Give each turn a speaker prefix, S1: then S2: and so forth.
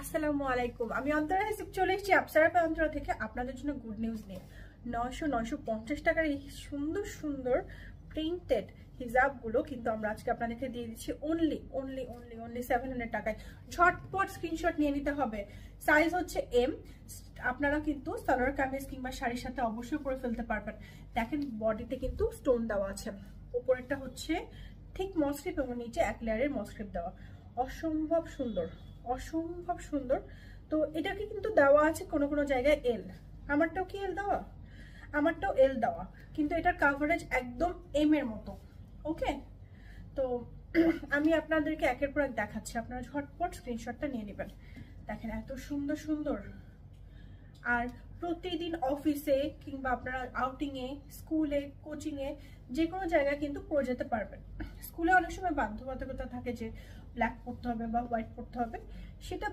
S1: আসসালামু আলাইকুম। আমি অন্তরা হেসিব চলে এসেছি আপসারা প্রান্তরা থেকে আপনাদের জন্য গুড নিউজ নিয়ে। 950 টাকার এই সুন্দর সুন্দর প্রিন্টেড হিজাবগুলো কিন্তু আমরা আজকে আপনাদেরকে দিয়ে দিচ্ছি অনলি 700 টাকায়। ঝটপট স্ক্রিনশট নিয়ে নিতে হবে। সাইজ হচ্ছে এম। আপনারা কিন্তু সালোয়ার কামিজ কিংবা শাড়ির সাথে অবশ্যই পরে ফেলতে পারবেন। দেখেন বডিতে কিন্তু স্টোন দেওয়া আছে, উপরেরটা হচ্ছে ঠিক মসক্রিপ এবং নিচে এক লেয়ারের মসক্রিপ দেওয়া। অসম্ভব সুন্দর, অসম্ভব সুন্দর। তো এটাকে কিন্তু দেওয়া আছে কোনো কোনো জায়গায় এল, আমারটাও কি এল দেওয়া, আমারটাও এল দেওয়া, কিন্তু এটার কাভারেজ একদম এম এর মতো। ওকে, তো আমি আপনাদেরকে একের পর এক দেখাচ্ছি, আপনারা ঝটপট স্ক্রিনশটটা নিয়ে নেবেন। দেখেন এত সুন্দর সুন্দর। আর প্রতিদিন অফিসে কিংবা আপনারা আউটিংয়ে, স্কুলে, কোচিংয়ে যে কোনো জায়গায় কিন্তু পরে যেতে পারবেন। স্কুলে অনেক সময় বাধ্যবাধকতা থাকে যে ব্ল্যাক পড়তে হবে বা হোয়াইট পড়তে হবে, সেটা